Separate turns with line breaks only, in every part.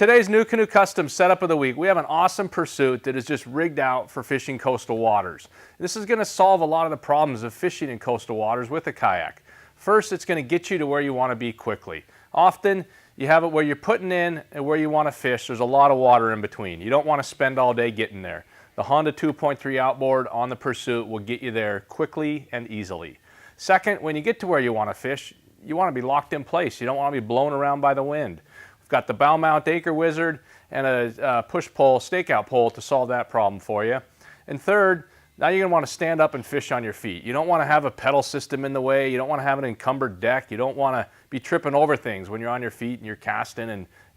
today's NuCanoe Custom Setup of the Week, we have an awesome pursuit that is just rigged out for fishing coastal waters. This is going to solve a lot of the problems of fishing in coastal waters with a kayak. First, it's going to get you to where you want to be quickly. Often, you have it where you're putting in and where you want to fish. There's a lot of water in between. You don't want to spend all day getting there. The Honda 2.3 outboard on the Pursuit will get you there quickly and easily. Second, when you get to where you want to fish, you want to be locked in place. You don't want to be blown around by the wind. We've got the bow mount anchor wizard and a push-pull stakeout pole to solve that problem for you. And third, now you're going to want to stand up and fish on your feet. You don't want to have a pedal system in the way. You don't want to have an encumbered deck. You don't want to be tripping over things when you're on your feet and you're casting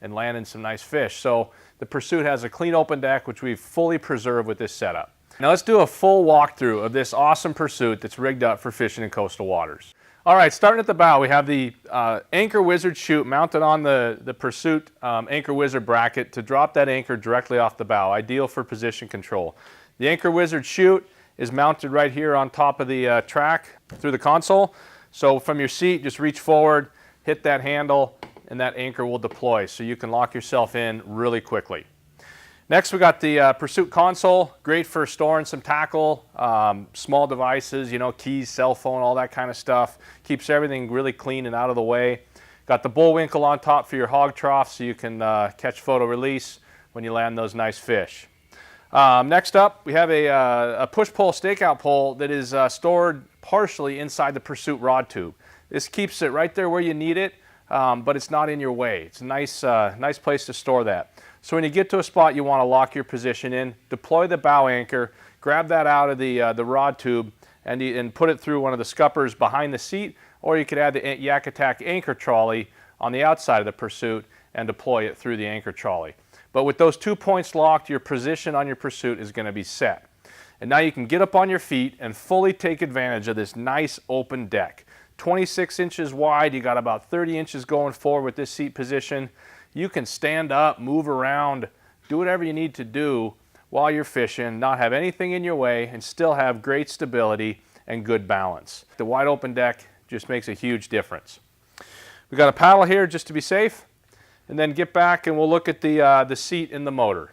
and landing some nice fish. So the Pursuit has a clean open deck, which we've fully preserved with this setup. Now let's do a full walkthrough of this awesome Pursuit that's rigged up for fishing in coastal waters. All right, starting at the bow, we have the Anchor Wizard chute mounted on the Pursuit Anchor Wizard bracket to drop that anchor directly off the bow, ideal for position control. The Anchor Wizard chute is mounted right here on top of the track through the console. So from your seat, just reach forward, hit that handle, and that anchor will deploy so you can lock yourself in really quickly. Next, we got the Pursuit console, great for storing some tackle, small devices, you know, keys, cell phone, all that kind of stuff. Keeps everything really clean and out of the way. Got the bullwinkle on top for your hog trough so you can catch photo release when you land those nice fish. Next up, we have a push-pull stakeout pole that is stored partially inside the Pursuit rod tube. This keeps it right there where you need it, but it's not in your way. It's a nice place to store that. So when you get to a spot you want to lock your position in, deploy the bow anchor, grab that out of the rod tube and put it through one of the scuppers behind the seat, or you could add the Yak Attack anchor trolley on the outside of the Pursuit and deploy it through the anchor trolley. But with those 2 points locked, your position on your Pursuit is going to be set. And now you can get up on your feet and fully take advantage of this nice open deck. 26 inches wide, you got about 30 inches going forward with this seat position. You can stand up, move around, do whatever you need to do while you're fishing, not have anything in your way, and still have great stability and good balance. The wide open deck just makes a huge difference. We've got a paddle here just to be safe, and then get back and we'll look at the seat and the motor.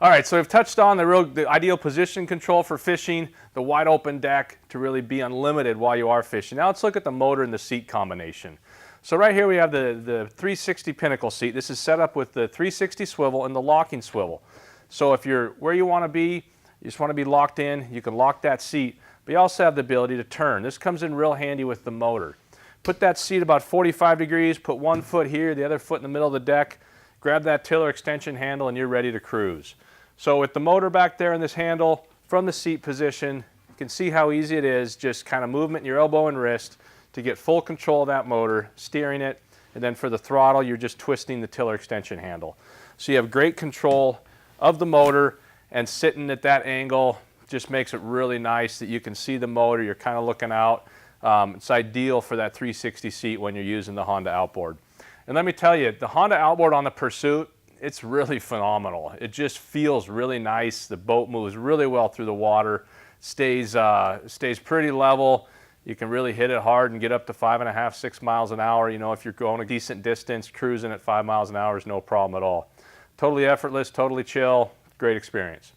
All right, so we've touched on the ideal position control for fishing, the wide open deck to really be unlimited while you are fishing. Now let's look at the motor and the seat combination. So right here we have the 360 Pinnacle seat. This is set up with the 360 swivel and the locking swivel. So if you're where you want to be, you just want to be locked in, you can lock that seat, but you also have the ability to turn. This comes in real handy with the motor. Put that seat about 45 degrees, put one foot here, the other foot in the middle of the deck, grab that tiller extension handle and you're ready to cruise. So with the motor back there in this handle, from the seat position, you can see how easy it is, just kind of movement in your elbow and wrist to get full control of that motor, steering it, and then for the throttle, you're just twisting the tiller extension handle. So you have great control of the motor, and sitting at that angle just makes it really nice that you can see the motor, you're kind of looking out. It's ideal for that 360 seat when you're using the Honda outboard. And let me tell you, the Honda outboard on the Pursuit, it's really phenomenal. It just feels really nice. The boat moves really well through the water, stays pretty level. You can really hit it hard and get up to 5.5, 6 miles an hour. You know, if you're going a decent distance, cruising at 5 miles an hour is no problem at all. Totally effortless, totally chill, great experience.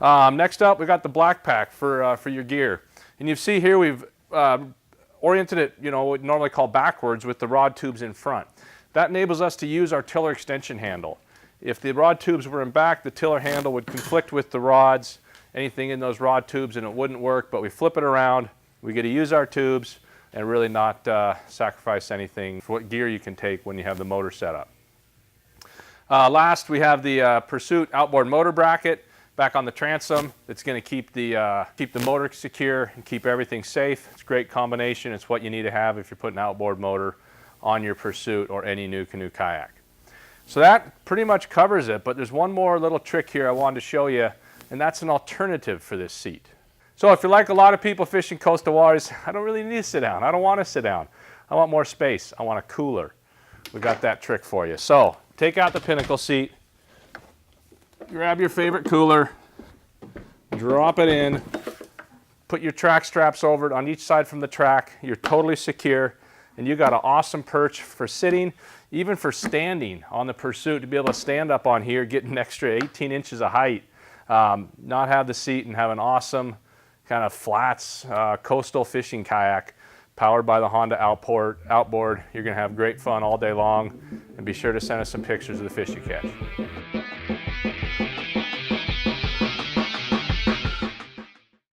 Next up, we got the black pack for your gear. And you see here we've oriented it, you know, what we normally call backwards with the rod tubes in front. That enables us to use our tiller extension handle. If the rod tubes were in back, the tiller handle would conflict with the rods, anything in those rod tubes, and it wouldn't work, but we flip it around. We get to use our tubes and really not sacrifice anything for what gear you can take when you have the motor set up. Last, we have the Pursuit outboard motor bracket back on the transom. It's going to keep the motor secure and keep everything safe. It's a great combination. It's what you need to have if you're putting an outboard motor on your Pursuit or any NuCanoe kayak. So that pretty much covers it, but there's one more little trick here I wanted to show you, and that's an alternative for this seat. So if you're like a lot of people fishing coastal waters, I don't really need to sit down. I don't want to sit down. I want more space. I want a cooler. We got that trick for you. So take out the Pinnacle seat, grab your favorite cooler, drop it in, put your track straps over it on each side from the track. You're totally secure. and you got an awesome perch for sitting, even for standing on the Pursuit, to be able to stand up on here, get an extra 18 inches of height, not have the seat, and have an awesome kind of flats coastal fishing kayak powered by the Honda outboard. You're going to have great fun all day long, and be sure to send us some pictures of the fish you catch.